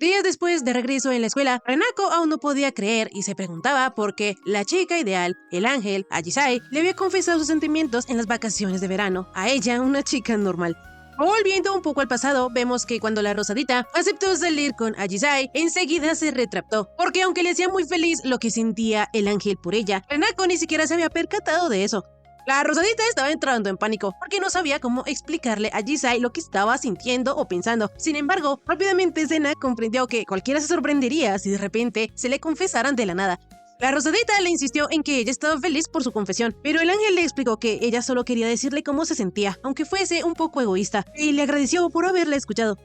Días después de regreso en la escuela, Renako aún no podía creer y se preguntaba por qué la chica ideal, el ángel, Ajisai, le había confesado sus sentimientos en las vacaciones de verano, a ella, una chica normal. Volviendo un poco al pasado, vemos que cuando la Rosadita aceptó salir con Ajisai, enseguida se retractó, porque aunque le hacía muy feliz lo que sentía el ángel por ella, Renako ni siquiera se había percatado de eso. La Rosadita estaba entrando en pánico porque no sabía cómo explicarle a Ajisai lo que estaba sintiendo o pensando. Sin embargo, rápidamente Sena comprendió que cualquiera se sorprendería si de repente se le confesaran de la nada. La Rosadita le insistió en que ella estaba feliz por su confesión, pero el ángel le explicó que ella solo quería decirle cómo se sentía, aunque fuese un poco egoísta, y le agradeció por haberle escuchado.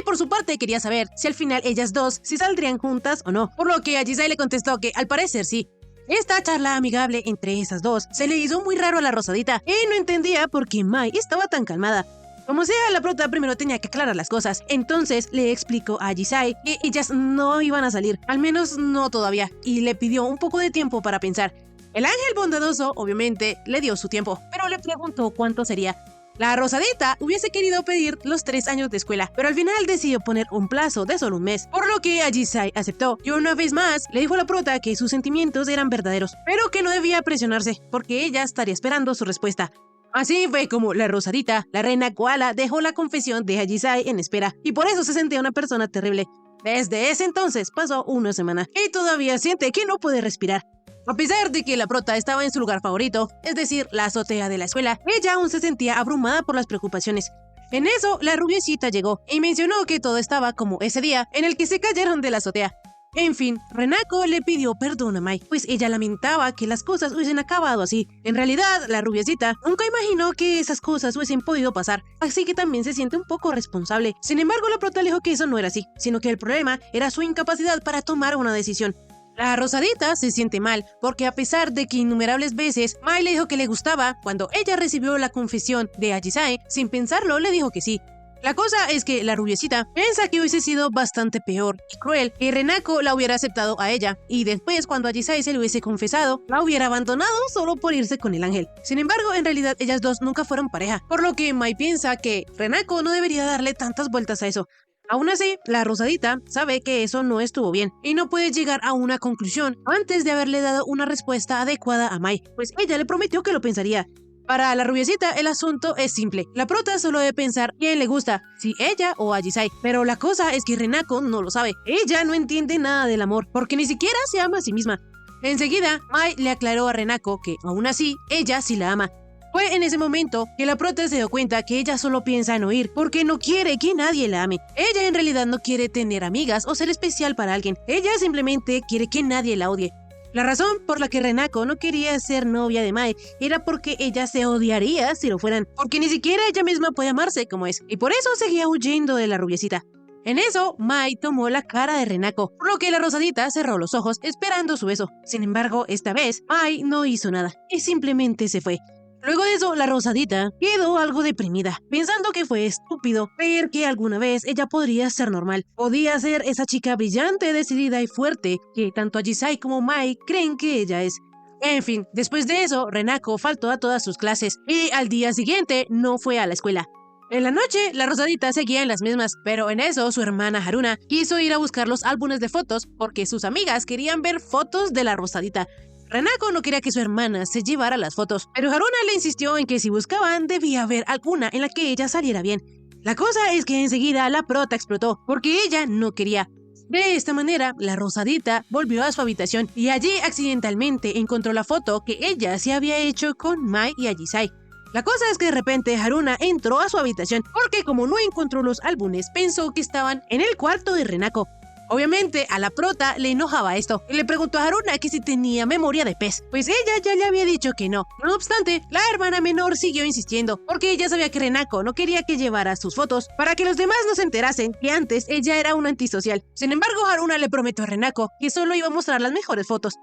Y por su parte quería saber si al final ellas dos si saldrían juntas o no, por lo que Ajisai le contestó que al parecer sí. Esta charla amigable entre esas dos se le hizo muy raro a la Rosadita y no entendía por qué Mai estaba tan calmada. Como sea, la prota primero tenía que aclarar las cosas, entonces le explicó a Ajisai que ellas no iban a salir, al menos no todavía, y le pidió un poco de tiempo para pensar. El ángel bondadoso, obviamente, le dio su tiempo, pero le preguntó cuánto sería. La Rosadita hubiese querido pedir los 3 años de escuela, pero al final decidió poner un plazo de solo un mes, por lo que Ajisai aceptó. Y una vez más le dijo a la prota que sus sentimientos eran verdaderos, pero que no debía presionarse, porque ella estaría esperando su respuesta. Así fue como la Rosadita, la reina koala, dejó la confesión de Ajisai en espera, y por eso se sentía una persona terrible. Desde ese entonces pasó una semana, y todavía siente que no puede respirar. A pesar de que la prota estaba en su lugar favorito, es decir, la azotea de la escuela, ella aún se sentía abrumada por las preocupaciones. En eso, la rubiecita llegó y mencionó que todo estaba como ese día en el que se cayeron de la azotea. En fin, Renako le pidió perdón a Mai, pues ella lamentaba que las cosas hubiesen acabado así. En realidad, la rubiecita nunca imaginó que esas cosas hubiesen podido pasar, así que también se siente un poco responsable. Sin embargo, la prota le dijo que eso no era así, sino que el problema era su incapacidad para tomar una decisión. La Rosadita se siente mal, porque a pesar de que innumerables veces Mai le dijo que le gustaba, cuando ella recibió la confesión de Ajisai, sin pensarlo le dijo que sí. La cosa es que la rubiecita piensa que hubiese sido bastante peor y cruel que Renako la hubiera aceptado a ella, y después cuando Ajisai se le hubiese confesado, la hubiera abandonado solo por irse con el ángel. Sin embargo, en realidad ellas dos nunca fueron pareja, por lo que Mai piensa que Renako no debería darle tantas vueltas a eso. Aún así, la Rosadita sabe que eso no estuvo bien y no puede llegar a una conclusión antes de haberle dado una respuesta adecuada a Mai, pues ella le prometió que lo pensaría. Para la rubiecita el asunto es simple, la prota solo debe pensar quién le gusta, si ella o Ajisai, pero la cosa es que Renako no lo sabe, ella no entiende nada del amor, porque ni siquiera se ama a sí misma. Enseguida, Mai le aclaró a Renako que, aún así, ella sí la ama. Fue en ese momento que la prota se dio cuenta que ella solo piensa en huir porque no quiere que nadie la ame. Ella en realidad no quiere tener amigas o ser especial para alguien. Ella simplemente quiere que nadie la odie. La razón por la que Renako no quería ser novia de Mai era porque ella se odiaría si lo fueran, porque ni siquiera ella misma puede amarse como es, y por eso seguía huyendo de la rubiecita. En eso, Mai tomó la cara de Renako, por lo que la Rosadita cerró los ojos esperando su beso. Sin embargo, esta vez, Mai no hizo nada y simplemente se fue. Luego de eso, la Rosadita quedó algo deprimida, pensando que fue estúpido creer que alguna vez ella podría ser normal. Podía ser esa chica brillante, decidida y fuerte que tanto Ajisai como Mai creen que ella es. En fin, después de eso, Renako faltó a todas sus clases y al día siguiente no fue a la escuela. En la noche, la Rosadita seguía en las mismas, pero en eso su hermana Haruna quiso ir a buscar los álbumes de fotos porque sus amigas querían ver fotos de la Rosadita. Renako no quería que su hermana se llevara las fotos, pero Haruna le insistió en que si buscaban debía haber alguna en la que ella saliera bien. La cosa es que enseguida la prota explotó, porque ella no quería. De esta manera, la Rosadita volvió a su habitación y allí accidentalmente encontró la foto que ella se había hecho con Mai y Ajisai. La cosa es que de repente Haruna entró a su habitación porque como no encontró los álbumes, pensó que estaban en el cuarto de Renako. Obviamente, a la prota le enojaba esto y le preguntó a Haruna que si tenía memoria de pez, pues ella ya le había dicho que no. No obstante, la hermana menor siguió insistiendo, porque ella sabía que Renako no quería que llevara sus fotos para que los demás no se enterasen que antes ella era una antisocial. Sin embargo, Haruna le prometió a Renako que solo iba a mostrar las mejores fotos.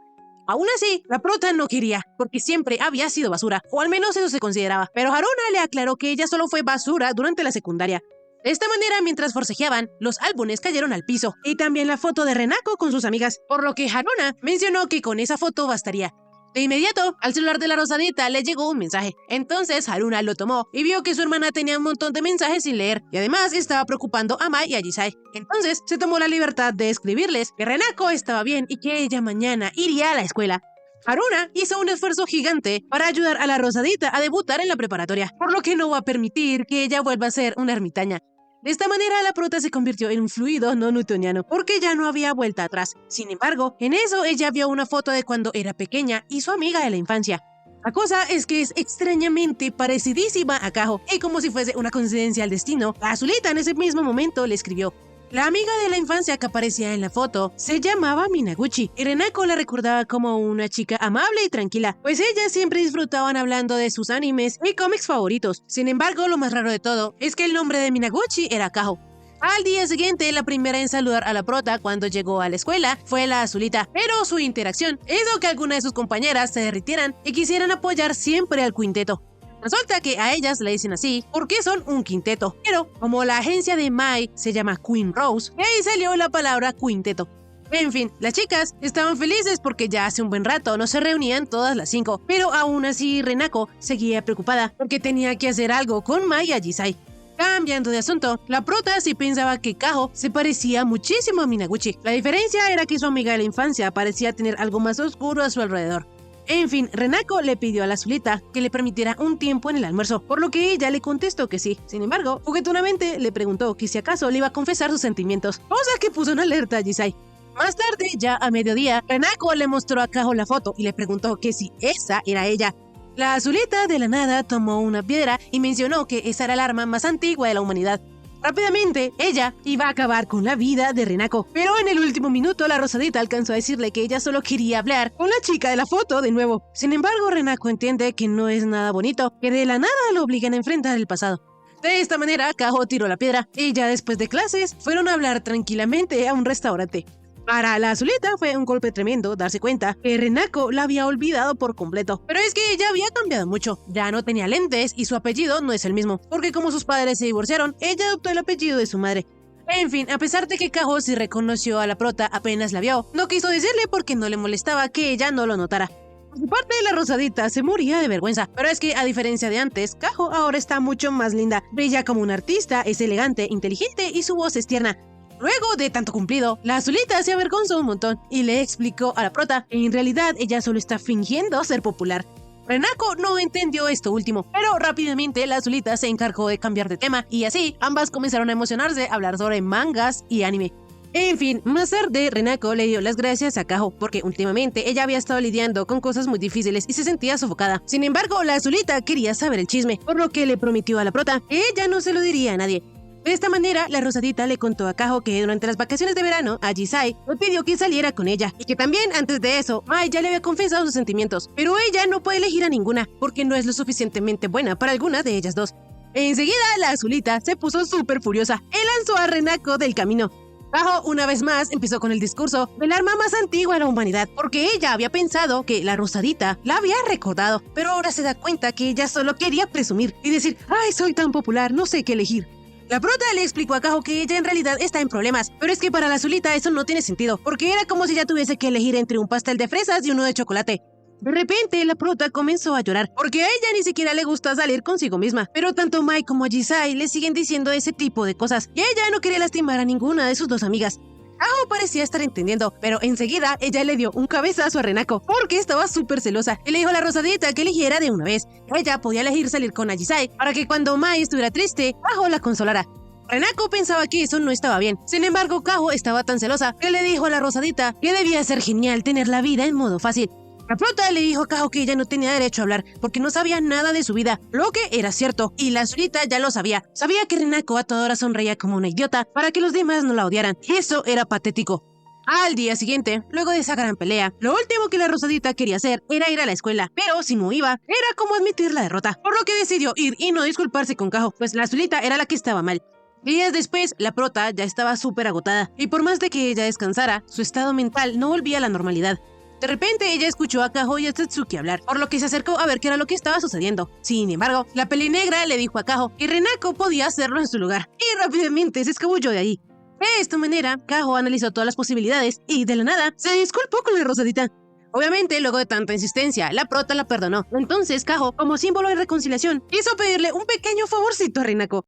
Aún así, la prota no quería, porque siempre había sido basura, o al menos eso se consideraba, pero Haruna le aclaró que ella solo fue basura durante la secundaria. De esta manera, mientras forcejeaban, los álbumes cayeron al piso, y también la foto de Renako con sus amigas, por lo que Haruna mencionó que con esa foto bastaría. De inmediato, al celular de la Rosadita le llegó un mensaje. Entonces Haruna lo tomó y vio que su hermana tenía un montón de mensajes sin leer y además estaba preocupando a Mai y a Jisai. Entonces se tomó la libertad de escribirles que Renako estaba bien y que ella mañana iría a la escuela. Haruna hizo un esfuerzo gigante para ayudar a la Rosadita a debutar en la preparatoria, por lo que no va a permitir que ella vuelva a ser una ermitaña. De esta manera, la prota se convirtió en un fluido no newtoniano, porque ya no había vuelta atrás. Sin embargo, en eso ella vio una foto de cuando era pequeña y su amiga de la infancia. La cosa es que es extrañamente parecidísima a Kaho, y como si fuese una coincidencia al destino, la Azulita en ese mismo momento le escribió. La amiga de la infancia que aparecía en la foto se llamaba Minaguchi, y Renako la recordaba como una chica amable y tranquila, pues ellas siempre disfrutaban hablando de sus animes y cómics favoritos. Sin embargo, lo más raro de todo es que el nombre de Minaguchi era Kaho. Al día siguiente, la primera en saludar a la prota cuando llegó a la escuela fue la Azulita, pero su interacción hizo que algunas de sus compañeras se derritieran y quisieran apoyar siempre al quinteto. Resulta que a ellas le dicen así porque son un quinteto, pero como la agencia de Mai se llama Queen Rose, de ahí salió la palabra quinteto. En fin, las chicas estaban felices porque ya hace un buen rato no se reunían todas las 5, pero aún así Renako seguía preocupada porque tenía que hacer algo con Mai y Jisai. Cambiando de asunto, la prota sí pensaba que Kaho se parecía muchísimo a Minaguchi. La diferencia era que su amiga de la infancia parecía tener algo más oscuro a su alrededor. En fin, Renako le pidió a la Azulita que le permitiera un tiempo en el almuerzo, por lo que ella le contestó que sí. Sin embargo, juguetonamente le preguntó que si acaso le iba a confesar sus sentimientos, cosa que puso en alerta a Jisai. Más tarde, ya a mediodía, Renako le mostró a Kaho la foto y le preguntó que si esa era ella. La Azulita de la nada tomó una piedra y mencionó que esa era el arma más antigua de la humanidad. Rápidamente, ella iba a acabar con la vida de Renako, pero en el último minuto la Rosadita alcanzó a decirle que ella solo quería hablar con la chica de la foto de nuevo. Sin embargo, Renako entiende que no es nada bonito, que de la nada lo obligan a enfrentar el pasado. De esta manera, Kaho tiró la piedra y ya después de clases fueron a hablar tranquilamente a un restaurante. Para la Azulita fue un golpe tremendo darse cuenta que Renako la había olvidado por completo. Pero es que ella había cambiado mucho. Ya no tenía lentes y su apellido no es el mismo, porque como sus padres se divorciaron, ella adoptó el apellido de su madre. En fin, a pesar de que Kaho sí reconoció a la prota apenas la vio, no quiso decirle porque no le molestaba que ella no lo notara. Por su parte, la Rosadita se moría de vergüenza, pero es que a diferencia de antes, Kaho ahora está mucho más linda. Brilla como una artista, es elegante, inteligente y su voz es tierna. Luego de tanto cumplido, la Azulita se avergonzó un montón y le explicó a la prota que en realidad ella solo está fingiendo ser popular. Renako no entendió esto último, pero rápidamente la Azulita se encargó de cambiar de tema y así ambas comenzaron a emocionarse a hablar sobre mangas y anime. En fin, más tarde Renako le dio las gracias a Kaho porque últimamente ella había estado lidiando con cosas muy difíciles y se sentía sofocada. Sin embargo, la Azulita quería saber el chisme, por lo que le prometió a la prota que ella no se lo diría a nadie. De esta manera, la Rosadita le contó a Kaho que durante las vacaciones de verano, a Jisai le pidió que saliera con ella y que también antes de eso, Mai ya le había confesado sus sentimientos, pero ella no puede elegir a ninguna porque no es lo suficientemente buena para alguna de ellas dos. Enseguida, la Azulita se puso súper furiosa y lanzó a Renako del camino. Kaho una vez más empezó con el discurso del arma más antigua de la humanidad, porque ella había pensado que la Rosadita la había recordado, pero ahora se da cuenta que ella solo quería presumir y decir, ¡ay, soy tan popular, no sé qué elegir! La prota le explicó a Kaho que ella en realidad está en problemas, pero es que para la Azulita eso no tiene sentido, porque era como si ella tuviese que elegir entre un pastel de fresas y uno de chocolate. De repente, la prota comenzó a llorar, porque a ella ni siquiera le gusta salir consigo misma, pero tanto Mai como Jisai le siguen diciendo ese tipo de cosas, y ella no quería lastimar a ninguna de sus dos amigas. Kaho parecía estar entendiendo, pero enseguida ella le dio un cabezazo a Renako, porque estaba súper celosa, y le dijo a la Rosadita que eligiera de una vez. Ella podía elegir salir con Jisai para que cuando Mai estuviera triste, Kaho la consolara. Renako pensaba que eso no estaba bien. Sin embargo, Kaho estaba tan celosa que le dijo a la Rosadita que debía ser genial tener la vida en modo fácil. La prota le dijo a Kaho que ella no tenía derecho a hablar porque no sabía nada de su vida, lo que era cierto, y la Azulita ya lo sabía. Sabía que Renako a toda hora sonreía como una idiota para que los demás no la odiaran. Eso era patético. Al día siguiente, luego de esa gran pelea, lo último que la Rosadita quería hacer era ir a la escuela, pero si no iba, era como admitir la derrota, por lo que decidió ir y no disculparse con Kaho, pues la Azulita era la que estaba mal. Días después, la prota ya estaba súper agotada, y por más de que ella descansara, su estado mental no volvía a la normalidad. De repente ella escuchó a Kaho y a Satsuki hablar, por lo que se acercó a ver qué era lo que estaba sucediendo. Sin embargo, la pelinegra le dijo a Kaho que Renako podía hacerlo en su lugar, y rápidamente se escabulló de ahí. De esta manera, Kaho analizó todas las posibilidades y de la nada se disculpó con la Rosadita. Obviamente, luego de tanta insistencia, la prota la perdonó. Entonces, Kaho, como símbolo de reconciliación, quiso pedirle un pequeño favorcito a Renako.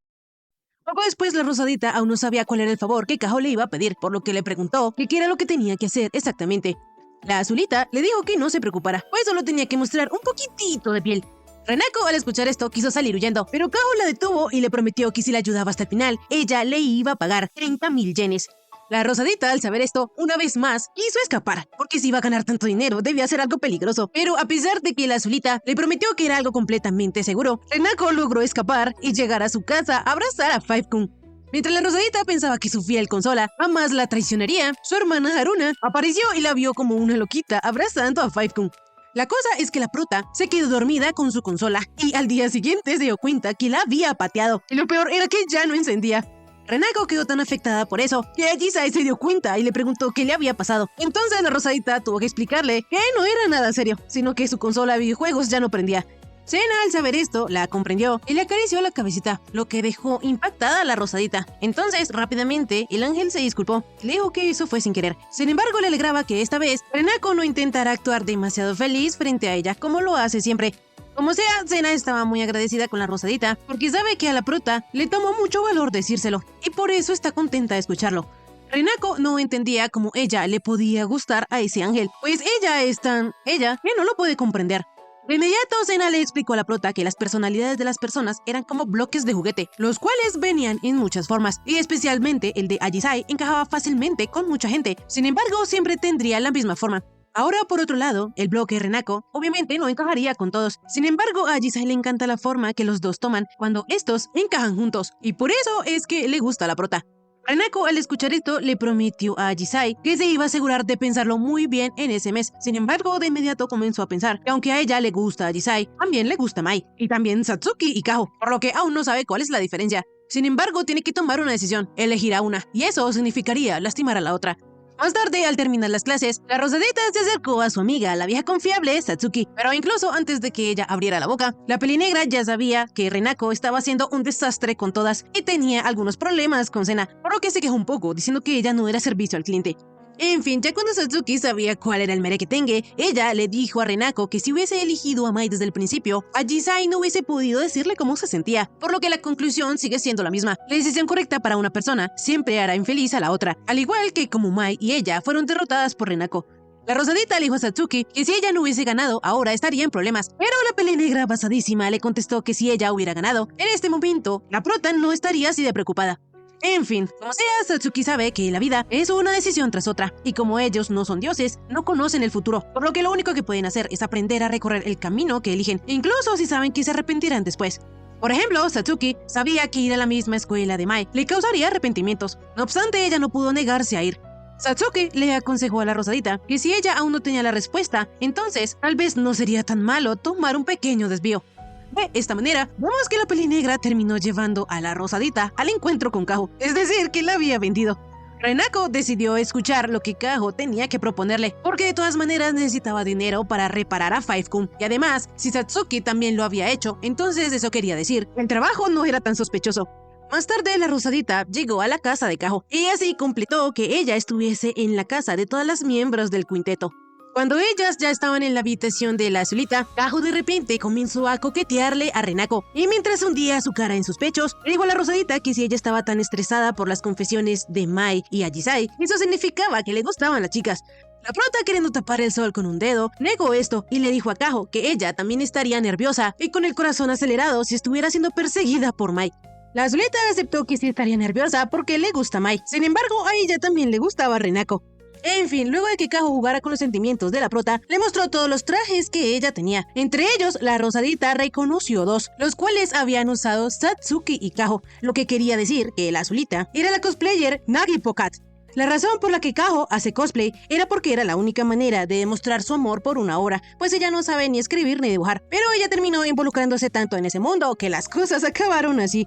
Poco después, la Rosadita aún no sabía cuál era el favor que Kaho le iba a pedir, por lo que le preguntó qué era lo que tenía que hacer exactamente. La Azulita le dijo que no se preocupara, pues solo tenía que mostrar un poquitito de piel. Renako, al escuchar esto, quiso salir huyendo, pero Kaho la detuvo y le prometió que si la ayudaba hasta el final, ella le iba a pagar 30.000 yenes. La Rosadita, al saber esto, una vez más, quiso escapar, porque si iba a ganar tanto dinero, debía ser algo peligroso. Pero a pesar de que la Azulita le prometió que era algo completamente seguro, Renako logró escapar y llegar a su casa a abrazar a Five-kun. Mientras la Rosadita pensaba que su fiel consola jamás la traicionaría, su hermana Haruna apareció y la vio como una loquita abrazando a Five-kun. La cosa es que la prota se quedó dormida con su consola y al día siguiente se dio cuenta que la había pateado. Y lo peor era que ya no encendía. Renako quedó tan afectada por eso que Ajisai se dio cuenta y le preguntó qué le había pasado. Entonces la Rosadita tuvo que explicarle que no era nada serio, sino que su consola de videojuegos ya no prendía. Sena, al saber esto, la comprendió y le acarició la cabecita, lo que dejó impactada a la Rosadita. Entonces, rápidamente, el ángel se disculpó, le dijo que eso fue sin querer. Sin embargo, le alegraba que esta vez Renako no intentara actuar demasiado feliz frente a ella como lo hace siempre. Como sea, Sena estaba muy agradecida con la Rosadita porque sabe que a la prota le tomó mucho valor decírselo y por eso está contenta de escucharlo. Renako no entendía cómo ella le podía gustar a ese ángel, pues ella es tan ella que no lo puede comprender. De inmediato, Sena le explicó a la prota que las personalidades de las personas eran como bloques de juguete, los cuales venían en muchas formas, y especialmente el de Ajisai encajaba fácilmente con mucha gente, sin embargo siempre tendría la misma forma. Ahora, por otro lado, el bloque Renako obviamente no encajaría con todos. Sin embargo, a Ajisai le encanta la forma que los dos toman cuando estos encajan juntos, y por eso es que le gusta la prota. Renako, al escuchar esto, le prometió a Ajisai que se iba a asegurar de pensarlo muy bien en ese mes. Sin embargo, de inmediato comenzó a pensar que aunque a ella le gusta Ajisai, también le gusta Mai, y también Satsuki y Kaho, por lo que aún no sabe cuál es la diferencia. Sin embargo, tiene que tomar una decisión, elegir a una, y eso significaría lastimar a la otra. Más tarde, al terminar las clases, la Rosadita se acercó a su amiga, la vieja confiable Satsuki, pero incluso antes de que ella abriera la boca, la pelinegra ya sabía que Renako estaba haciendo un desastre con todas y tenía algunos problemas con Sena, por lo que se quejó un poco, diciendo que ella no era servicio al cliente. En fin, ya cuando Satsuki sabía cuál era el merequetengue, ella le dijo a Renako que si hubiese elegido a Mai desde el principio, Ajisai no hubiese podido decirle cómo se sentía, por lo que la conclusión sigue siendo la misma. La decisión correcta para una persona siempre hará infeliz a la otra, al igual que como Mai y ella fueron derrotadas por Renako. La Rosadita le dijo a Satsuki que si ella no hubiese ganado, ahora estaría en problemas, pero la pelenegra basadísima le contestó que si ella hubiera ganado, en este momento, la prota no estaría así de preocupada. En fin, como sea, Satsuki sabe que la vida es una decisión tras otra, y como ellos no son dioses, no conocen el futuro, por lo que lo único que pueden hacer es aprender a recorrer el camino que eligen, incluso si saben que se arrepentirán después. Por ejemplo, Satsuki sabía que ir a la misma escuela de Mai le causaría arrepentimientos, no obstante ella no pudo negarse a ir. Satsuki le aconsejó a la Rosadita que si ella aún no tenía la respuesta, entonces tal vez no sería tan malo tomar un pequeño desvío. De esta manera, vemos que la pelinegra terminó llevando a la Rosadita al encuentro con Kaho, es decir, que la había vendido. Renako decidió escuchar lo que Kaho tenía que proponerle, porque de todas maneras necesitaba dinero para reparar a Five-kun, y además, si Satsuki también lo había hecho, entonces eso quería decir, el trabajo no era tan sospechoso. Más tarde, la Rosadita llegó a la casa de Kaho, y así completó que ella estuviese en la casa de todas las miembros del quinteto. Cuando ellas ya estaban en la habitación de la Azulita, Kaho de repente comenzó a coquetearle a Renako, y mientras hundía su cara en sus pechos, le dijo a la Rosadita que si ella estaba tan estresada por las confesiones de Mai y Ajisai, eso significaba que le gustaban las chicas. La prota, queriendo tapar el sol con un dedo, negó esto y le dijo a Kaho que ella también estaría nerviosa y con el corazón acelerado si estuviera siendo perseguida por Mai. La Azulita aceptó que sí estaría nerviosa porque le gusta Mai, sin embargo a ella también le gustaba Renako. En fin, luego de que Kaho jugara con los sentimientos de la prota, le mostró todos los trajes que ella tenía. Entre ellos, la Rosadita reconoció dos, los cuales habían usado Satsuki y Kaho, lo que quería decir que la Azulita era la cosplayer Nagi Pokat. La razón por la que Kaho hace cosplay era porque era la única manera de demostrar su amor por una obra, pues ella no sabe ni escribir ni dibujar, pero ella terminó involucrándose tanto en ese mundo que las cosas acabaron así.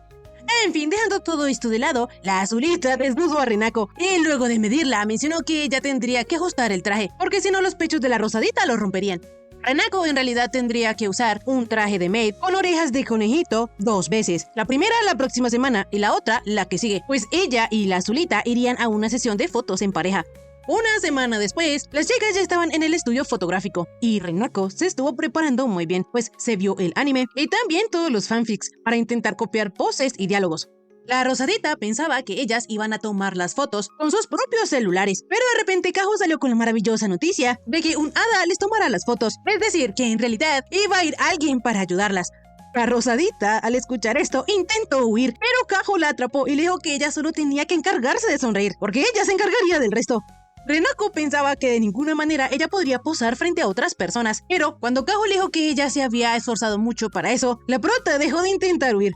En fin, dejando todo esto de lado, la Azulita desnudó a Renako y luego de medirla mencionó que ella tendría que ajustar el traje, porque si no los pechos de la Rosadita lo romperían. Renako en realidad tendría que usar un traje de maid con orejas de conejito 2 veces. La primera la próxima semana y la otra la que sigue, pues ella y la Azulita irían a una sesión de fotos en pareja. Una semana después, las chicas ya estaban en el estudio fotográfico y Renako se estuvo preparando muy bien, pues se vio el anime y también todos los fanfics para intentar copiar poses y diálogos. La Rosadita pensaba que ellas iban a tomar las fotos con sus propios celulares, pero de repente Kaho salió con la maravillosa noticia de que un hada les tomara las fotos, es decir, que en realidad iba a ir alguien para ayudarlas. La Rosadita, al escuchar esto, intentó huir, pero Kaho la atrapó y le dijo que ella solo tenía que encargarse de sonreír, porque ella se encargaría del resto. Renako pensaba que de ninguna manera ella podría posar frente a otras personas, pero cuando Kaho le dijo que ella se había esforzado mucho para eso, la prota dejó de intentar huir.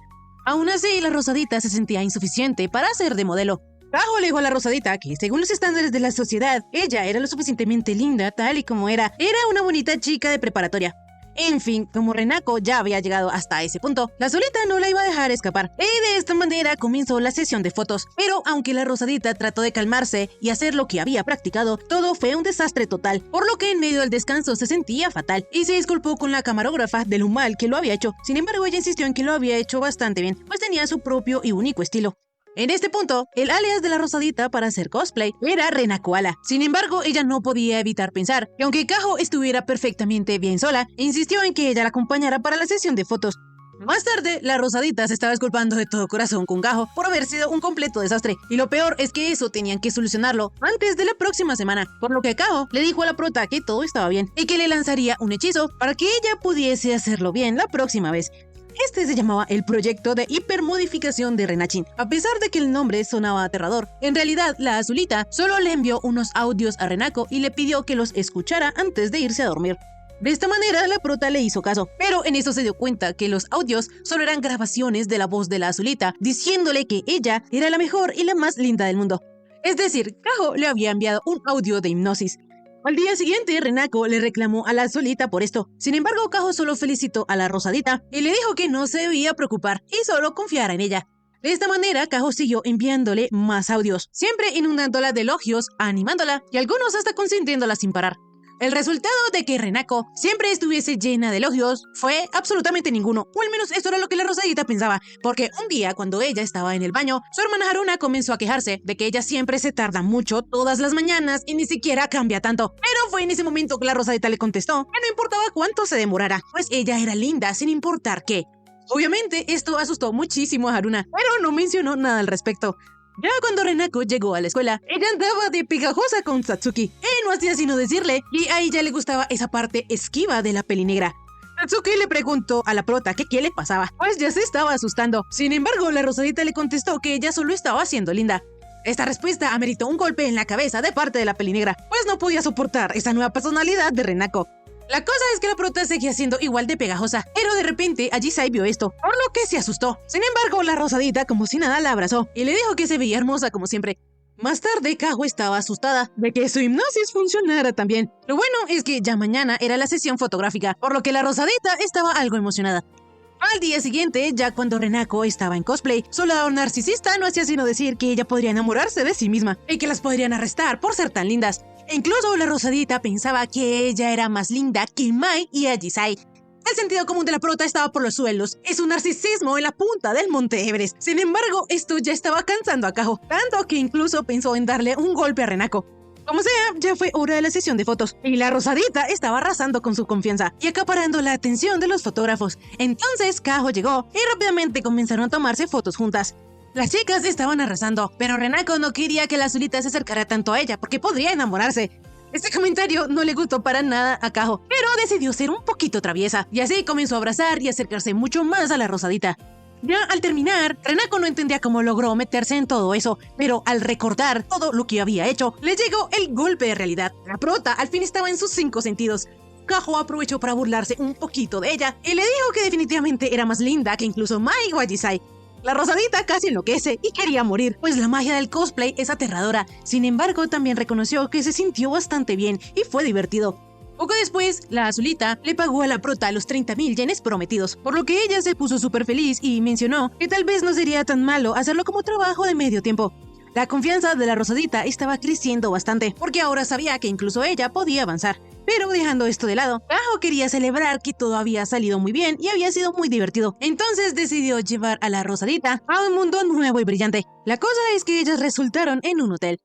Aún así, la Rosadita se sentía insuficiente para ser de modelo. Kaho le dijo a la Rosadita que, según los estándares de la sociedad, ella era lo suficientemente linda tal y como era una bonita chica de preparatoria. En fin, como Renako ya había llegado hasta ese punto, la Solita no la iba a dejar escapar. Y de esta manera comenzó la sesión de fotos. Pero aunque la Rosadita trató de calmarse y hacer lo que había practicado, todo fue un desastre total, por lo que en medio del descanso se sentía fatal y se disculpó con la camarógrafa de lo mal que lo había hecho. Sin embargo, ella insistió en que lo había hecho bastante bien, pues tenía su propio y único estilo. En este punto, el alias de la Rosadita para hacer cosplay era Renakoala. Sin embargo, ella no podía evitar pensar que aunque Kaho estuviera perfectamente bien sola, insistió en que ella la acompañara para la sesión de fotos. Más tarde, la Rosadita se estaba disculpando de todo corazón con Kaho por haber sido un completo desastre, y lo peor es que eso tenían que solucionarlo antes de la próxima semana, por lo que Kaho le dijo a la prota que todo estaba bien y que le lanzaría un hechizo para que ella pudiese hacerlo bien la próxima vez. Este se llamaba el proyecto de hipermodificación de Renachin. A pesar de que el nombre sonaba aterrador, en realidad la Azulita solo le envió unos audios a Renako y le pidió que los escuchara antes de irse a dormir. De esta manera la prota le hizo caso, pero en eso se dio cuenta que los audios solo eran grabaciones de la voz de la Azulita diciéndole que ella era la mejor y la más linda del mundo. Es decir, Kaho le había enviado un audio de hipnosis. Al día siguiente, Renako le reclamó a la Solita por esto. Sin embargo, Kaho solo felicitó a la Rosadita y le dijo que no se debía preocupar y solo confiara en ella. De esta manera, Kaho siguió enviándole más audios, siempre inundándola de elogios, animándola y algunos hasta consintiéndola sin parar. El resultado de que Renako siempre estuviese llena de elogios fue absolutamente ninguno, o al menos esto era lo que la Rosadita pensaba, porque un día cuando ella estaba en el baño, su hermana Haruna comenzó a quejarse de que ella siempre se tarda mucho todas las mañanas y ni siquiera cambia tanto. Pero fue en ese momento que la Rosadita le contestó que no importaba cuánto se demorara, pues ella era linda sin importar qué. Obviamente esto asustó muchísimo a Haruna, pero no mencionó nada al respecto. Ya cuando Renako llegó a la escuela, ella andaba de pegajosa con Satsuki. No hacía sino decirle que a ella le gustaba esa parte esquiva de la peli negra. Satsuki le preguntó a la prota que qué le pasaba, pues ya se estaba asustando. Sin embargo, la Rosadita le contestó que ella solo estaba siendo linda. Esta respuesta ameritó un golpe en la cabeza de parte de la peli negra, pues no podía soportar esa nueva personalidad de Renako. La cosa es que la prota seguía siendo igual de pegajosa, pero de repente Ajisai vio esto, por lo que se asustó. Sin embargo, la Rosadita como si nada la abrazó y le dijo que se veía hermosa como siempre. Más tarde, Kaho estaba asustada de que su hipnosis funcionara también. Lo bueno es que ya mañana era la sesión fotográfica, por lo que la Rosadita estaba algo emocionada. Al día siguiente, ya cuando Renako estaba en cosplay, su lado narcisista no hacía sino decir que ella podría enamorarse de sí misma y que las podrían arrestar por ser tan lindas. E incluso la Rosadita pensaba que ella era más linda que Mai y Ajisai. El sentido común de la prota estaba por los suelos. Es un narcisismo en la punta del Monte Everest. Sin embargo, esto ya estaba cansando a Kaho, tanto que incluso pensó en darle un golpe a Renako. Como sea, ya fue hora de la sesión de fotos, y la Rosadita estaba arrasando con su confianza y acaparando la atención de los fotógrafos. Entonces Kaho llegó y rápidamente comenzaron a tomarse fotos juntas. Las chicas estaban arrasando, pero Renako no quería que la Azulita se acercara tanto a ella porque podría enamorarse. Este comentario no le gustó para nada a Kaho, pero decidió ser un poquito traviesa, y así comenzó a abrazar y acercarse mucho más a la Rosadita. Ya al terminar, Renako no entendía cómo logró meterse en todo eso, pero al recordar todo lo que había hecho, le llegó el golpe de realidad. La prota al fin estaba en sus 5 sentidos. Kaho aprovechó para burlarse un poquito de ella y le dijo que definitivamente era más linda que incluso Mai o Ajisai. La Rosadita casi enloquece y quería morir, pues la magia del cosplay es aterradora. Sin embargo, también reconoció que se sintió bastante bien y fue divertido. Poco después, la Azulita le pagó a la prota los 30.000 yenes prometidos, por lo que ella se puso súper feliz y mencionó que tal vez no sería tan malo hacerlo como trabajo de medio tiempo. La confianza de la Rosadita estaba creciendo bastante, porque ahora sabía que incluso ella podía avanzar. Pero dejando esto de lado, Kaho quería celebrar que todo había salido muy bien y había sido muy divertido. Entonces decidió llevar a la Rosadita a un mundo nuevo y brillante. La cosa es que ellas resultaron en un hotel.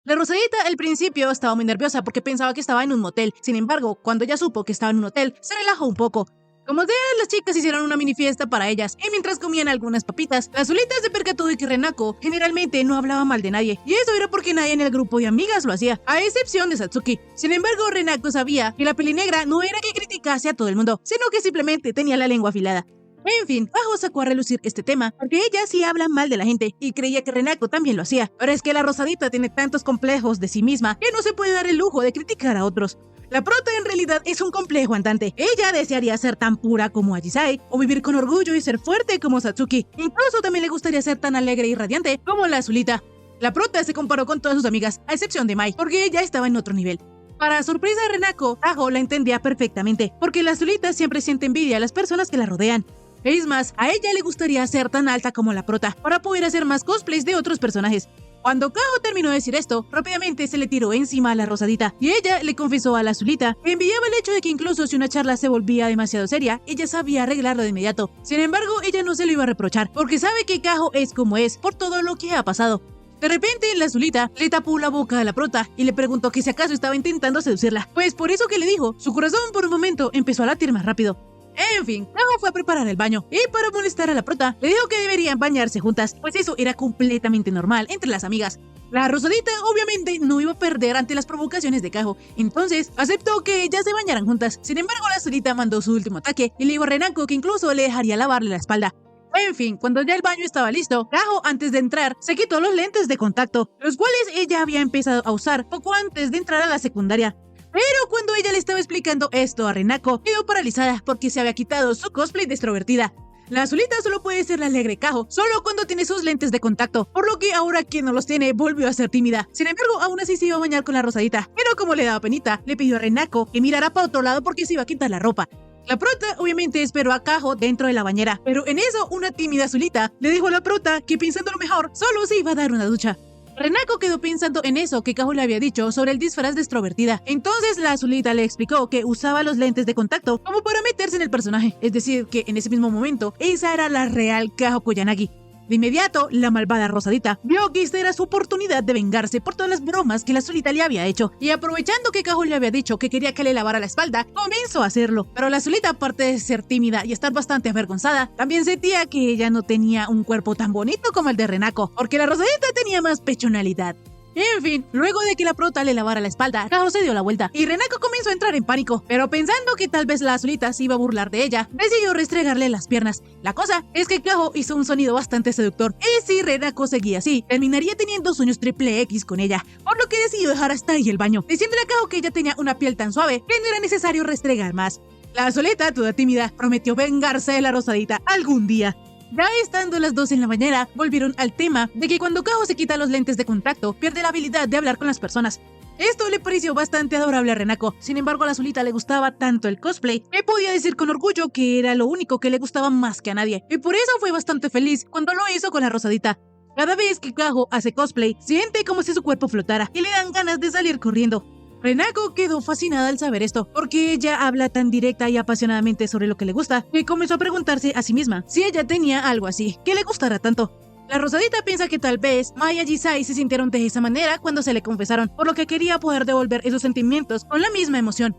La Rosadita al principio estaba muy nerviosa porque pensaba que estaba en un motel. Sin embargo, cuando ella supo que estaba en un hotel, se relajó un poco. Como sea, las chicas hicieron una mini fiesta para ellas, y mientras comían algunas papitas, la Azulita se percató de que Renako generalmente no hablaba mal de nadie, y eso era porque nadie en el grupo de amigas lo hacía, a excepción de Satsuki. Sin embargo, Renako sabía que la pelinegra no era que criticase a todo el mundo, sino que simplemente tenía la lengua afilada. En fin, Kaho sacó a relucir este tema porque ella sí habla mal de la gente y creía que Renako también lo hacía. Pero es que la Rosadita tiene tantos complejos de sí misma que no se puede dar el lujo de criticar a otros. La prota en realidad es un complejo andante. Ella desearía ser tan pura como Ajisae o vivir con orgullo y ser fuerte como Satsuki. Incluso también le gustaría ser tan alegre y radiante como la Azulita. La prota se comparó con todas sus amigas, a excepción de Mai, porque ella estaba en otro nivel. Para sorpresa de Renako, Kaho la entendía perfectamente, porque la Azulita siempre siente envidia a las personas que la rodean. Es más, a ella le gustaría ser tan alta como la prota, para poder hacer más cosplays de otros personajes. Cuando Kaho terminó de decir esto, rápidamente se le tiró encima a la Rosadita, y ella le confesó a la Azulita que envidiaba el hecho de que incluso si una charla se volvía demasiado seria, ella sabía arreglarlo de inmediato. Sin embargo, ella no se lo iba a reprochar, porque sabe que Kaho es como es, por todo lo que ha pasado. De repente, la Azulita le tapó la boca a la prota y le preguntó que si acaso estaba intentando seducirla. Pues por eso que le dijo, su corazón por un momento empezó a latir más rápido. En fin, Kaho fue a preparar el baño y para molestar a la prota, le dijo que deberían bañarse juntas, pues eso era completamente normal entre las amigas. La Rosadita obviamente no iba a perder ante las provocaciones de Kaho, entonces aceptó que ellas se bañaran juntas. Sin embargo, la Azulita mandó su último ataque y le dijo a Renako que incluso le dejaría lavarle la espalda. En fin, cuando ya el baño estaba listo, Kaho antes de entrar se quitó los lentes de contacto, los cuales ella había empezado a usar poco antes de entrar a la secundaria. Pero cuando ella le estaba explicando esto a Renako, quedó paralizada porque se había quitado su cosplay de extrovertida. La Azulita solo puede ser la alegre Kaho solo cuando tiene sus lentes de contacto, por lo que ahora que no los tiene volvió a ser tímida. Sin embargo, aún así se iba a bañar con la Rosadita, pero como le daba penita, le pidió a Renako que mirara para otro lado porque se iba a quitar la ropa. La prota obviamente esperó a Kaho dentro de la bañera, pero en eso una tímida Azulita le dijo a la prota que pensando lo mejor, solo se iba a dar una ducha. Renako quedó pensando en eso que Kaho le había dicho sobre el disfraz de extrovertida. Entonces la Azulita le explicó que usaba los lentes de contacto como para meterse en el personaje. Es decir, que en ese mismo momento, esa era la real Kaho Koyanagi. De inmediato, la malvada Rosadita vio que esta era su oportunidad de vengarse por todas las bromas que la Azulita le había hecho. Y aprovechando que Kaho le había dicho que quería que le lavara la espalda, comenzó a hacerlo. Pero la Azulita, aparte de ser tímida y estar bastante avergonzada, también sentía que ella no tenía un cuerpo tan bonito como el de Renako, porque la Rosadita tenía más pechonalidad. En fin, luego de que la prota le lavara la espalda, Kaho se dio la vuelta y Renako comenzó a entrar en pánico, pero pensando que tal vez la Azulita se iba a burlar de ella, decidió restregarle las piernas. La cosa es que Kaho hizo un sonido bastante seductor y si Renako seguía así, terminaría teniendo sueños triple X con ella, por lo que decidió dejar hasta ahí el baño, diciéndole a Kaho que ella tenía una piel tan suave que no era necesario restregar más. La Azulita, toda tímida, prometió vengarse de la Rosadita algún día. Ya estando las dos en la bañera, volvieron al tema de que cuando Kaho se quita los lentes de contacto, pierde la habilidad de hablar con las personas. Esto le pareció bastante adorable a Renako, sin embargo a la Azulita le gustaba tanto el cosplay que podía decir con orgullo que era lo único que le gustaba más que a nadie, y por eso fue bastante feliz cuando lo hizo con la Rosadita. Cada vez que Kaho hace cosplay, siente como si su cuerpo flotara y le dan ganas de salir corriendo. Renako quedó fascinada al saber esto, porque ella habla tan directa y apasionadamente sobre lo que le gusta, que comenzó a preguntarse a sí misma si ella tenía algo así, que le gustara tanto. La Rosadita piensa que tal vez Mai y Ajisae se sintieron de esa manera cuando se le confesaron, por lo que quería poder devolver esos sentimientos con la misma emoción.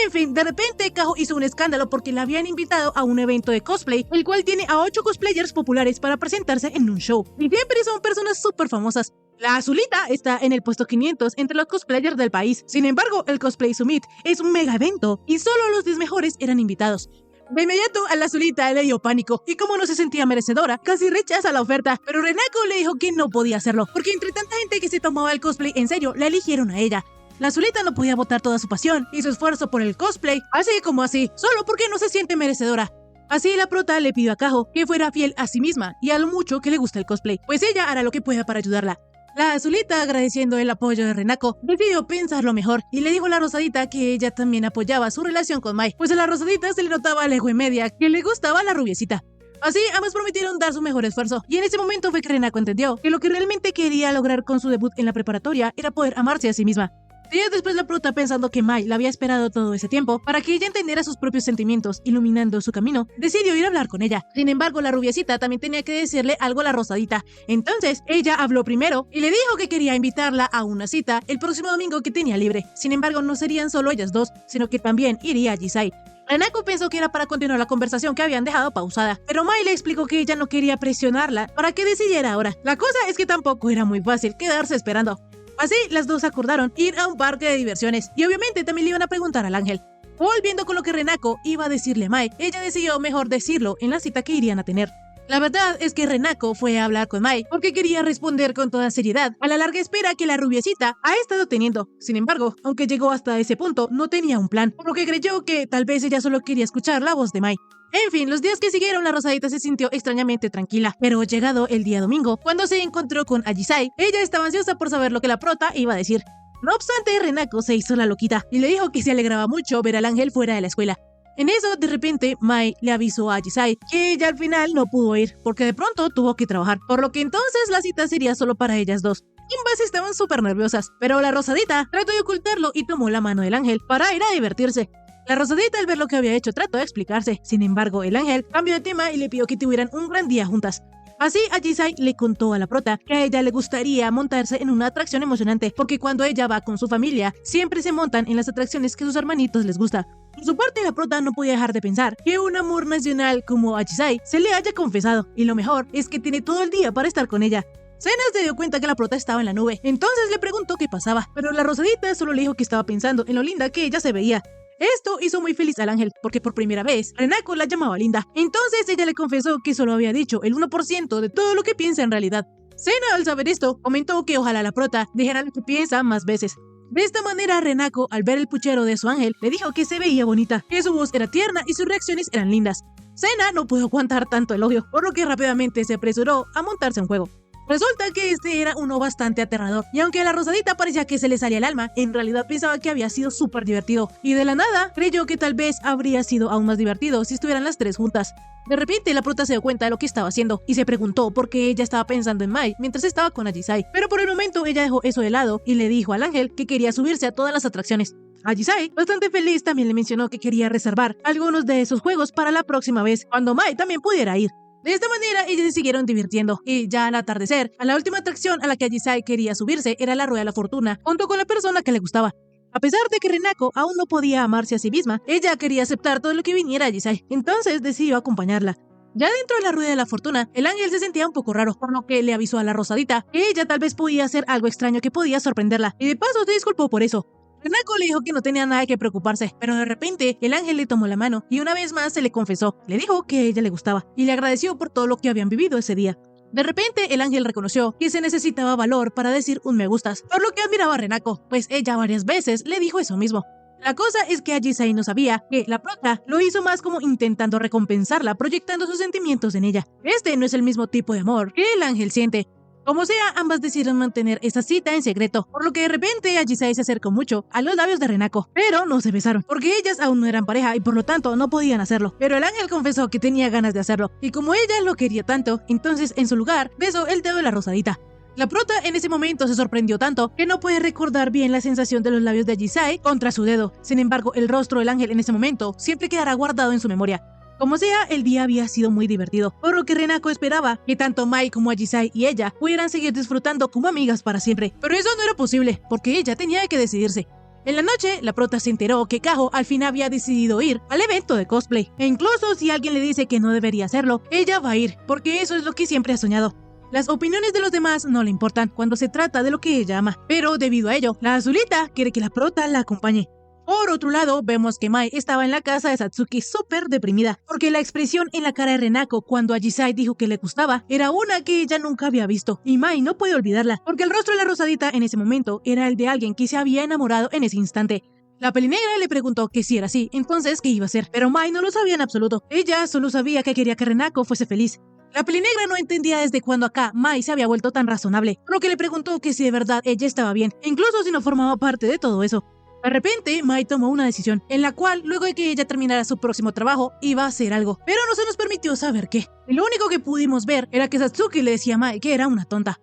En fin, de repente Kaho hizo un escándalo porque la habían invitado a un evento de cosplay, el cual tiene a 8 cosplayers populares para presentarse en un show, y siempre son personas súper famosas. La Azulita está en el puesto 500 entre los cosplayers del país. Sin embargo, el Cosplay Summit es un mega evento y solo los 10 mejores eran invitados. De inmediato a la Azulita le dio pánico y como no se sentía merecedora, casi rechaza la oferta, pero Renako le dijo que no podía hacerlo, porque entre tanta gente que se tomaba el cosplay en serio, la eligieron a ella. La Azulita no podía botar toda su pasión y su esfuerzo por el cosplay, así como así, solo porque no se siente merecedora. Así la prota le pidió a Kaho que fuera fiel a sí misma y a lo mucho que le gusta el cosplay, pues ella hará lo que pueda para ayudarla. La Azulita, agradeciendo el apoyo de Renako, decidió pensarlo mejor y le dijo a la Rosadita que ella también apoyaba su relación con Mai, pues a la Rosadita se le notaba a lejos y media que le gustaba la rubiecita. Así, ambos prometieron dar su mejor esfuerzo, y en ese momento fue que Renako entendió que lo que realmente quería lograr con su debut en la preparatoria era poder amarse a sí misma. Días después la prota, pensando que Mai la había esperado todo ese tiempo para que ella entendiera sus propios sentimientos, iluminando su camino, decidió ir a hablar con ella. Sin embargo, la rubiecita también tenía que decirle algo a la rosadita. Entonces, ella habló primero y le dijo que quería invitarla a una cita el próximo domingo que tenía libre. Sin embargo, no serían solo ellas dos, sino que también iría Jisai. Renako pensó que era para continuar la conversación que habían dejado pausada, pero Mai le explicó que ella no quería presionarla para que decidiera ahora. La cosa es que tampoco era muy fácil quedarse esperando. Así, las dos acordaron ir a un parque de diversiones y obviamente también le iban a preguntar al ángel. Volviendo con lo que Renako iba a decirle a Mai, ella decidió mejor decirlo en la cita que irían a tener. La verdad es que Renako fue a hablar con Mai porque quería responder con toda seriedad a la larga espera que la rubiecita ha estado teniendo. Sin embargo, aunque llegó hasta ese punto, no tenía un plan, por lo que creyó que tal vez ella solo quería escuchar la voz de Mai. En fin, los días que siguieron, la rosadita se sintió extrañamente tranquila, pero llegado el día domingo, cuando se encontró con Ajisai, ella estaba ansiosa por saber lo que la prota iba a decir. No obstante, Renako se hizo la loquita y le dijo que se alegraba mucho ver al ángel fuera de la escuela. En eso, de repente, Mai le avisó a Ajisai que ella al final no pudo ir, porque de pronto tuvo que trabajar, por lo que entonces la cita sería solo para ellas dos. Ambas estaban súper nerviosas, pero la rosadita trató de ocultarlo y tomó la mano del ángel para ir a divertirse. La rosadita, al ver lo que había hecho, trató de explicarse. Sin embargo, el ángel cambió de tema y le pidió que tuvieran un gran día juntas. Así, Ajisai le contó a la prota que a ella le gustaría montarse en una atracción emocionante, porque cuando ella va con su familia, siempre se montan en las atracciones que sus hermanitos les gusta. Por su parte, la prota no podía dejar de pensar que un amor nacional como Ajisai se le haya confesado, y lo mejor es que tiene todo el día para estar con ella. Sena se dio cuenta que la prota estaba en la nube, entonces le preguntó qué pasaba, pero la rosadita solo le dijo que estaba pensando en lo linda que ella se veía. Esto hizo muy feliz al ángel, porque por primera vez, Renako la llamaba linda. Entonces ella le confesó que solo había dicho el 1% de todo lo que piensa en realidad. Sena, al saber esto, comentó que ojalá la prota dijera lo que piensa más veces. De esta manera, Renako, al ver el puchero de su ángel, le dijo que se veía bonita, que su voz era tierna y sus reacciones eran lindas. Sena no pudo aguantar tanto elogio, por lo que rápidamente se apresuró a montarse en juego. Resulta que este era uno bastante aterrador, y aunque a la rosadita parecía que se le salía el alma, en realidad pensaba que había sido súper divertido, y de la nada creyó que tal vez habría sido aún más divertido si estuvieran las tres juntas. De repente la prota se dio cuenta de lo que estaba haciendo, y se preguntó por qué ella estaba pensando en Mai mientras estaba con Ajisai, pero por el momento ella dejó eso de lado y le dijo al ángel que quería subirse a todas las atracciones. Ajisai, bastante feliz, también le mencionó que quería reservar algunos de esos juegos para la próxima vez, cuando Mai también pudiera ir. De esta manera, ellos se siguieron divirtiendo, y ya al atardecer, a la última atracción a la que Ajisai quería subirse era la Rueda de la Fortuna, junto con la persona que le gustaba. A pesar de que Renako aún no podía amarse a sí misma, ella quería aceptar todo lo que viniera a Ajisai, entonces decidió acompañarla. Ya dentro de la Rueda de la Fortuna, el ángel se sentía un poco raro, por lo que le avisó a la rosadita que ella tal vez podía hacer algo extraño que podía sorprenderla, y de paso se disculpó por eso. Renako le dijo que no tenía nada que preocuparse, pero de repente el ángel le tomó la mano y una vez más se le confesó. Le dijo que a ella le gustaba y le agradeció por todo lo que habían vivido ese día. De repente el ángel reconoció que se necesitaba valor para decir un me gustas, por lo que admiraba a Renako, pues ella varias veces le dijo eso mismo. La cosa es que Ajisai no sabía que la prota lo hizo más como intentando recompensarla, proyectando sus sentimientos en ella. Este no es el mismo tipo de amor que el ángel siente. Como sea, ambas decidieron mantener esa cita en secreto, por lo que de repente Ajisai se acercó mucho a los labios de Renako, pero no se besaron, porque ellas aún no eran pareja y por lo tanto no podían hacerlo. Pero el ángel confesó que tenía ganas de hacerlo, y como ella lo quería tanto, entonces en su lugar besó el dedo de la rosadita. La prota en ese momento se sorprendió tanto que no puede recordar bien la sensación de los labios de Ajisai contra su dedo. Sin embargo, el rostro del ángel en ese momento siempre quedará guardado en su memoria. Como sea, el día había sido muy divertido, por lo que Renako esperaba que tanto Mai como Ajisai y ella pudieran seguir disfrutando como amigas para siempre. Pero eso no era posible, porque ella tenía que decidirse. En la noche, la prota se enteró que Kaho al fin había decidido ir al evento de cosplay. E incluso si alguien le dice que no debería hacerlo, ella va a ir, porque eso es lo que siempre ha soñado. Las opiniones de los demás no le importan cuando se trata de lo que ella ama, pero debido a ello, la azulita quiere que la prota la acompañe. Por otro lado, vemos que Mai estaba en la casa de Satsuki súper deprimida, porque la expresión en la cara de Renako cuando Ajisai dijo que le gustaba era una que ella nunca había visto, y Mai no puede olvidarla, porque el rostro de la rosadita en ese momento era el de alguien que se había enamorado en ese instante. La pelinegra le preguntó que si era así, entonces qué iba a hacer, pero Mai no lo sabía en absoluto. Ella solo sabía que quería que Renako fuese feliz. La pelinegra no entendía desde cuándo acá Mai se había vuelto tan razonable, por lo que le preguntó que si de verdad ella estaba bien, incluso si no formaba parte de todo eso. De repente, Mai tomó una decisión, en la cual, luego de que ella terminara su próximo trabajo, iba a hacer algo, pero no se nos permitió saber qué. Y lo único que pudimos ver era que Satsuki le decía a Mai que era una tonta.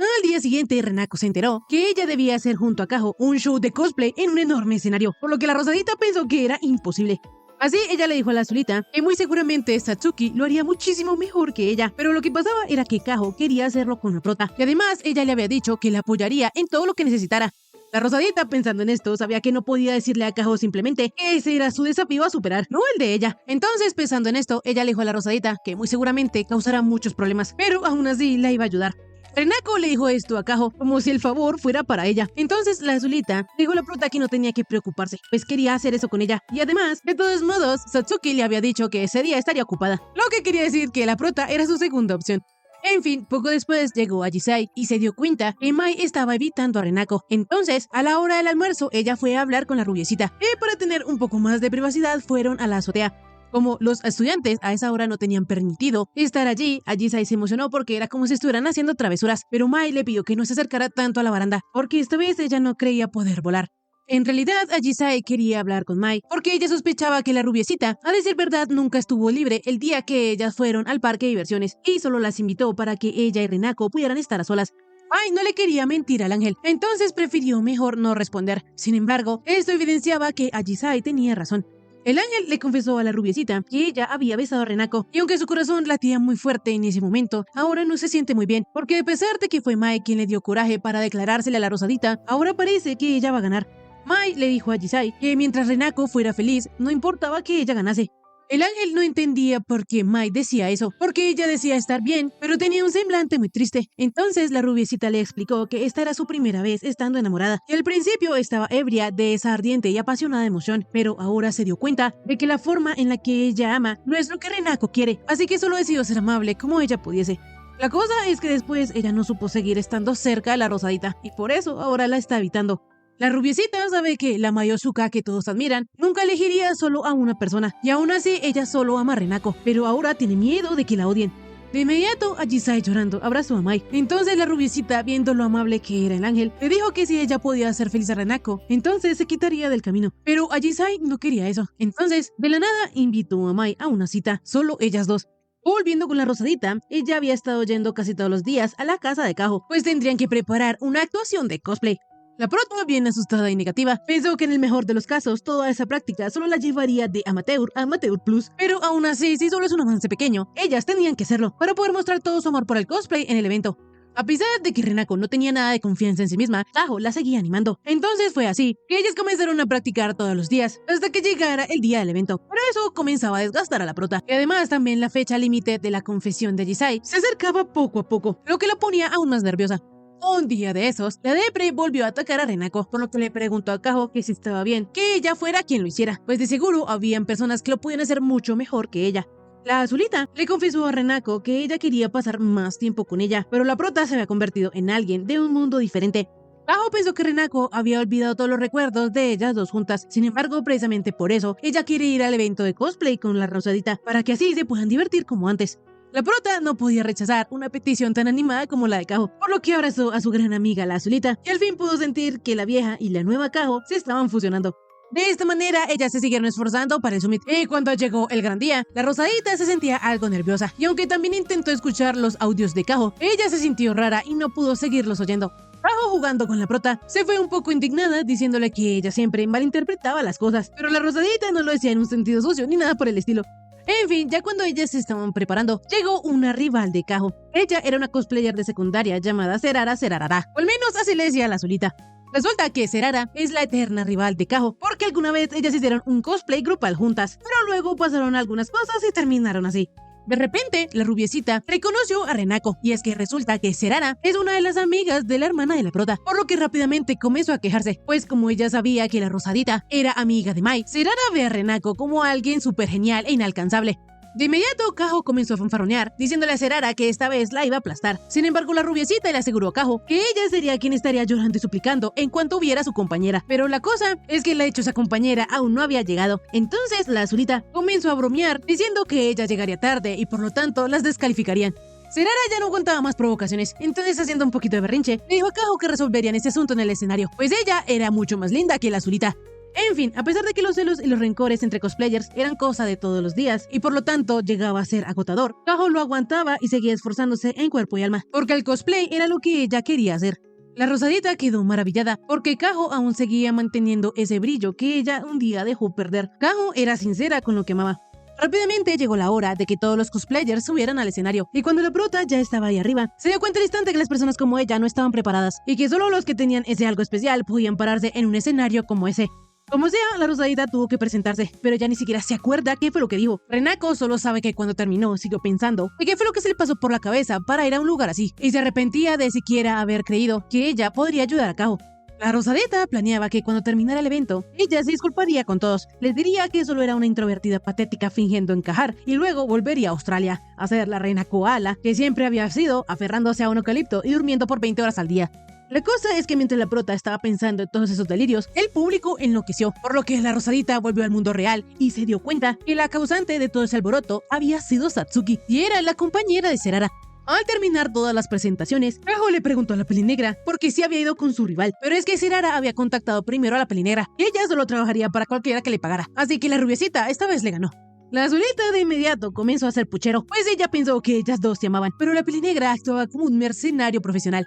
Al día siguiente, Renako se enteró que ella debía hacer junto a Kaho un show de cosplay en un enorme escenario, por lo que la rosadita pensó que era imposible. Así ella le dijo a la azulita que muy seguramente Satsuki lo haría muchísimo mejor que ella, pero lo que pasaba era que Kaho quería hacerlo con la prota, y además ella le había dicho que la apoyaría en todo lo que necesitara. La rosadita, pensando en esto, sabía que no podía decirle a Kaho simplemente que ese era su desafío a superar, no el de ella. Entonces, pensando en esto, ella le dijo a la rosadita que muy seguramente causará muchos problemas, pero aún así la iba a ayudar. Renako le dijo esto a Kaho como si el favor fuera para ella. Entonces la azulita dijo a la prota que no tenía que preocuparse, pues quería hacer eso con ella. Y además, de todos modos, Satsuki le había dicho que ese día estaría ocupada, lo que quería decir que la prota era su segunda opción. En fin, poco después llegó Ajisai y se dio cuenta que Mai estaba evitando a Renako. Entonces, a la hora del almuerzo, ella fue a hablar con la rubiecita, y para tener un poco más de privacidad fueron a la azotea. Como los estudiantes a esa hora no tenían permitido estar allí, Ajisai se emocionó porque era como si estuvieran haciendo travesuras, pero Mai le pidió que no se acercara tanto a la baranda, porque esta vez ella no creía poder volar. En realidad, Ajisai quería hablar con Mai, porque ella sospechaba que la rubiecita, a decir verdad, nunca estuvo libre el día que ellas fueron al parque de diversiones, y solo las invitó para que ella y Renako pudieran estar a solas. Mai no le quería mentir al ángel, entonces prefirió mejor no responder. Sin embargo, esto evidenciaba que Ajisai tenía razón. El ángel le confesó a la rubiecita que ella había besado a Renako, y aunque su corazón latía muy fuerte en ese momento, ahora no se siente muy bien, porque a pesar de que fue Mai quien le dio coraje para declarársele a la rosadita, ahora parece que ella va a ganar. Mai le dijo a Ajisai que mientras Renako fuera feliz, no importaba que ella ganase. El ángel no entendía por qué Mai decía eso, porque ella decía estar bien, pero tenía un semblante muy triste. Entonces la rubiecita le explicó que esta era su primera vez estando enamorada, y al principio estaba ebria de esa ardiente y apasionada emoción, pero ahora se dio cuenta de que la forma en la que ella ama no es lo que Renako quiere, así que solo decidió ser amable como ella pudiese. La cosa es que después ella no supo seguir estando cerca de la rosadita, y por eso ahora la está evitando. La rubiecita sabe que la Mayosuka que todos admiran nunca elegiría solo a una persona, y aún así ella solo ama a Renako, pero ahora tiene miedo de que la odien. De inmediato, Ajisai llorando abrazó a Mai. Entonces la rubiecita, viendo lo amable que era el ángel, le dijo que si ella podía hacer feliz a Renako, entonces se quitaría del camino. Pero Ajisai no quería eso. Entonces, de la nada, invitó a Mai a una cita, solo ellas dos. Volviendo con la rosadita, ella había estado yendo casi todos los días a la casa de Kaho, pues tendrían que preparar una actuación de cosplay. La prota, bien asustada y negativa, pensó que en el mejor de los casos toda esa práctica solo la llevaría de amateur a amateur plus, pero aún así, si solo es un avance pequeño, ellas tenían que hacerlo para poder mostrar todo su amor por el cosplay en el evento. A pesar de que Renako no tenía nada de confianza en sí misma, Kaho la seguía animando. Entonces fue así que ellas comenzaron a practicar todos los días, hasta que llegara el día del evento. Pero eso comenzaba a desgastar a la prota, y además también la fecha límite de la confesión de Ajisai se acercaba poco a poco, lo que la ponía aún más nerviosa. Un día de esos, la depre volvió a atacar a Renako, por lo que le preguntó a Kaho que si estaba bien que ella fuera quien lo hiciera, pues de seguro habían personas que lo podían hacer mucho mejor que ella. La azulita le confesó a Renako que ella quería pasar más tiempo con ella, pero la prota se había convertido en alguien de un mundo diferente. Kaho pensó que Renako había olvidado todos los recuerdos de ellas dos juntas, sin embargo, precisamente por eso, ella quiere ir al evento de cosplay con la rosadita, para que así se puedan divertir como antes. La prota no podía rechazar una petición tan animada como la de Kaho, por lo que abrazó a su gran amiga la azulita, y al fin pudo sentir que la vieja y la nueva Kaho se estaban fusionando. De esta manera, ellas se siguieron esforzando para el summit, y cuando llegó el gran día, la rosadita se sentía algo nerviosa, y aunque también intentó escuchar los audios de Kaho, ella se sintió rara y no pudo seguirlos oyendo. Kaho, jugando con la prota, se fue un poco indignada diciéndole que ella siempre malinterpretaba las cosas, pero la rosadita no lo decía en un sentido sucio ni nada por el estilo. En fin, ya cuando ellas se estaban preparando, llegó una rival de Kaho. Ella era una cosplayer de secundaria llamada Serara Serarara, o al menos así le decía a la azulita. Resulta que Serara es la eterna rival de Kaho, porque alguna vez ellas hicieron un cosplay grupal juntas, pero luego pasaron algunas cosas y terminaron así. De repente, la rubiecita reconoció a Renako, y es que resulta que Serara es una de las amigas de la hermana de la prota, por lo que rápidamente comenzó a quejarse, pues como ella sabía que la rosadita era amiga de Mai, Serara ve a Renako como alguien súper genial e inalcanzable. De inmediato, Kaho comenzó a fanfarronear, diciéndole a Serara que esta vez la iba a aplastar. Sin embargo, la rubiecita le aseguró a Kaho que ella sería quien estaría llorando y suplicando en cuanto viera a su compañera. Pero la cosa es que la dichosa compañera aún no había llegado. Entonces, la azulita comenzó a bromear, diciendo que ella llegaría tarde y por lo tanto las descalificarían. Serara ya no aguantaba más provocaciones, entonces haciendo un poquito de berrinche, le dijo a Kaho que resolverían este asunto en el escenario, pues ella era mucho más linda que la azulita. En fin, a pesar de que los celos y los rencores entre cosplayers eran cosa de todos los días y por lo tanto llegaba a ser agotador, Kaho lo aguantaba y seguía esforzándose en cuerpo y alma, porque el cosplay era lo que ella quería hacer. La Rosadita quedó maravillada porque Kaho aún seguía manteniendo ese brillo que ella un día dejó perder. Kaho era sincera con lo que amaba. Rápidamente llegó la hora de que todos los cosplayers subieran al escenario, y cuando la prota ya estaba ahí arriba, se dio cuenta al instante que las personas como ella no estaban preparadas, y que solo los que tenían ese algo especial podían pararse en un escenario como ese. Como sea, la Rosadita tuvo que presentarse, pero ya ni siquiera se acuerda qué fue lo que dijo. Renako solo sabe que cuando terminó siguió pensando y qué fue lo que se le pasó por la cabeza para ir a un lugar así, y se arrepentía de siquiera haber creído que ella podría ayudar a Kaho. La Rosadita planeaba que cuando terminara el evento, ella se disculparía con todos, les diría que solo era una introvertida patética fingiendo encajar y luego volvería a Australia a ser la reina koala que siempre había sido, aferrándose a un eucalipto y durmiendo por 20 horas al día. La cosa es que mientras la prota estaba pensando en todos esos delirios, el público enloqueció, por lo que la Rosadita volvió al mundo real y se dio cuenta que la causante de todo ese alboroto había sido Satsuki y era la compañera de Serara. Al terminar todas las presentaciones, Kaho le preguntó a la Pelinegra por qué se había ido con su rival, pero es que Serara había contactado primero a la Pelinegra y ella solo trabajaría para cualquiera que le pagara, así que la rubiecita esta vez le ganó. La azulita de inmediato comenzó a hacer puchero, pues ella pensó que ellas dos se amaban, pero la Pelinegra actuaba como un mercenario profesional.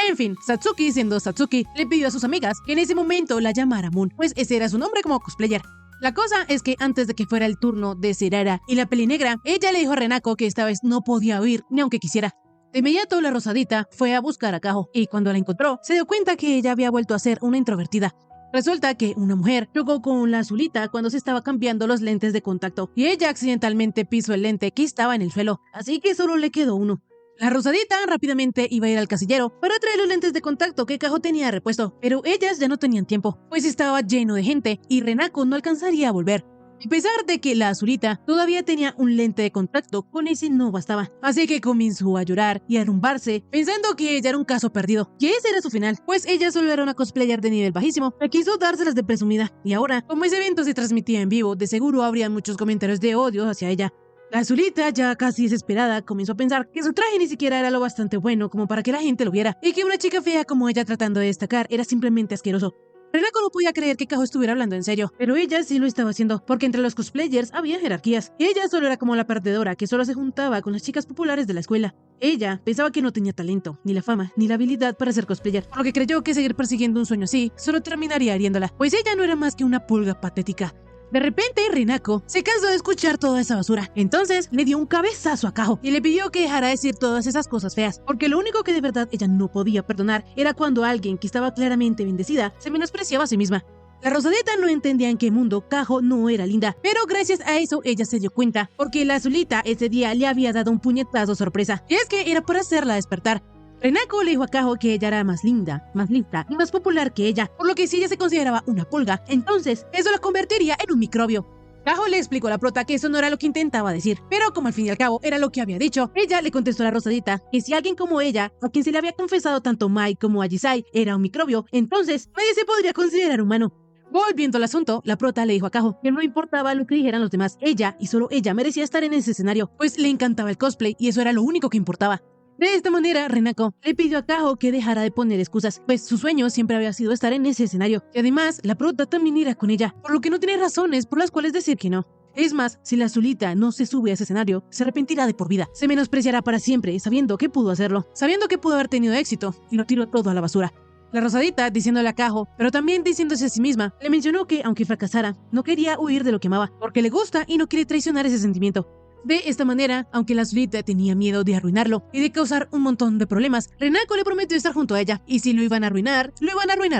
En fin, Satsuki, siendo Satsuki, le pidió a sus amigas que en ese momento la llamara Moon, pues ese era su nombre como cosplayer. La cosa es que antes de que fuera el turno de Serara y la Pelinegra, ella le dijo a Renako que esta vez no podía huir ni aunque quisiera. De inmediato la Rosadita fue a buscar a Kaho y cuando la encontró se dio cuenta que ella había vuelto a ser una introvertida. Resulta que una mujer chocó con la azulita cuando se estaba cambiando los lentes de contacto y ella accidentalmente pisó el lente que estaba en el suelo, así que solo le quedó uno. La Rosadita rápidamente iba a ir al casillero para traer los lentes de contacto que Kaho tenía repuesto, pero ellas ya no tenían tiempo, pues estaba lleno de gente y Renako no alcanzaría a volver. A pesar de que la azulita todavía tenía un lente de contacto, con ese no bastaba, así que comenzó a llorar y a arrumbarse, pensando que ella era un caso perdido, y ese era su final, pues ella solo era una cosplayer de nivel bajísimo, que quiso dárselas de presumida, y ahora, como ese evento se transmitía en vivo, de seguro habría muchos comentarios de odio hacia ella. La azulita, ya casi desesperada, comenzó a pensar que su traje ni siquiera era lo bastante bueno como para que la gente lo viera, y que una chica fea como ella tratando de destacar era simplemente asqueroso. Renako no podía creer que Kaho estuviera hablando en serio, pero ella sí lo estaba haciendo, porque entre los cosplayers había jerarquías, y ella solo era como la perdedora que solo se juntaba con las chicas populares de la escuela. Ella pensaba que no tenía talento, ni la fama, ni la habilidad para ser cosplayer, por lo que creyó que seguir persiguiendo un sueño así solo terminaría hiriéndola, pues ella no era más que una pulga patética. De repente, Renako se cansó de escuchar toda esa basura. Entonces, le dio un cabezazo a Kaho y le pidió que dejara de decir todas esas cosas feas, porque lo único que de verdad ella no podía perdonar era cuando alguien que estaba claramente bendecida se menospreciaba a sí misma. La Rosadita no entendía en qué mundo Kaho no era linda, pero gracias a eso ella se dio cuenta, porque la azulita ese día le había dado un puñetazo sorpresa, y es que era para hacerla despertar. Renako le dijo a Kaho que ella era más linda, más lista y más popular que ella, por lo que si ella se consideraba una pulga, entonces eso la convertiría en un microbio. Kaho le explicó a la prota que eso no era lo que intentaba decir, pero como al fin y al cabo era lo que había dicho, ella le contestó a la Rosadita que si alguien como ella, a quien se le había confesado tanto Mai como Ajisai, era un microbio, entonces nadie se podría considerar humano. Volviendo al asunto, la prota le dijo a Kaho que no importaba lo que dijeran los demás, ella y solo ella merecía estar en ese escenario, pues le encantaba el cosplay y eso era lo único que importaba. De esta manera, Renako le pidió a Kaho que dejara de poner excusas, pues su sueño siempre había sido estar en ese escenario, y además la prota también irá con ella, por lo que no tiene razones por las cuales decir que no. Es más, si la azulita no se sube a ese escenario, se arrepentirá de por vida, se menospreciará para siempre sabiendo que pudo hacerlo, sabiendo que pudo haber tenido éxito, y lo tiró todo a la basura. La Rosadita, diciéndole a Kaho, pero también diciéndose a sí misma, le mencionó que, aunque fracasara, no quería huir de lo que amaba, porque le gusta y no quiere traicionar ese sentimiento. De esta manera, aunque la azulita tenía miedo de arruinarlo y de causar un montón de problemas, Renako le prometió estar junto a ella, y si lo iban a arruinar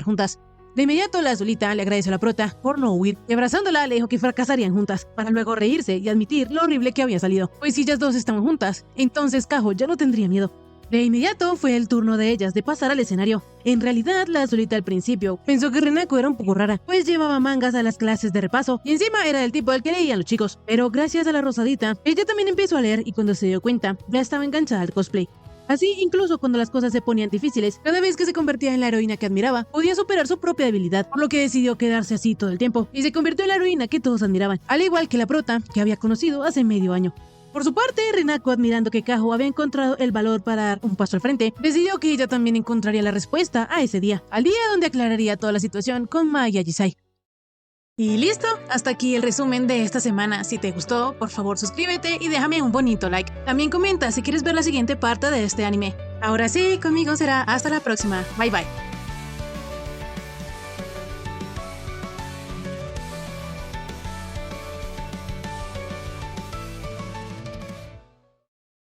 juntas. De inmediato la azulita le agradeció a la prota por no huir, y abrazándola le dijo que fracasarían juntas, para luego reírse y admitir lo horrible que había salido, pues si ellas dos estaban juntas, entonces Kaho ya no tendría miedo. De inmediato fue el turno de ellas de pasar al escenario. En realidad, la azulita al principio pensó que Renako era un poco rara, pues llevaba mangas a las clases de repaso y encima era el tipo del que leían los chicos. Pero gracias a la Rosadita, ella también empezó a leer y cuando se dio cuenta, ya estaba enganchada al cosplay. Así, incluso cuando las cosas se ponían difíciles, cada vez que se convertía en la heroína que admiraba, podía superar su propia debilidad, por lo que decidió quedarse así todo el tiempo y se convirtió en la heroína que todos admiraban, al igual que la prota que había conocido hace medio año. Por su parte, Renako, admirando que Kaho había encontrado el valor para dar un paso al frente, decidió que ella también encontraría la respuesta a ese día, al día donde aclararía toda la situación con Mai y Ajisai. Y listo, hasta aquí el resumen de esta semana. Si te gustó, por favor suscríbete y déjame un bonito like. También comenta si quieres ver la siguiente parte de este anime. Ahora sí, conmigo será hasta la próxima. Bye bye.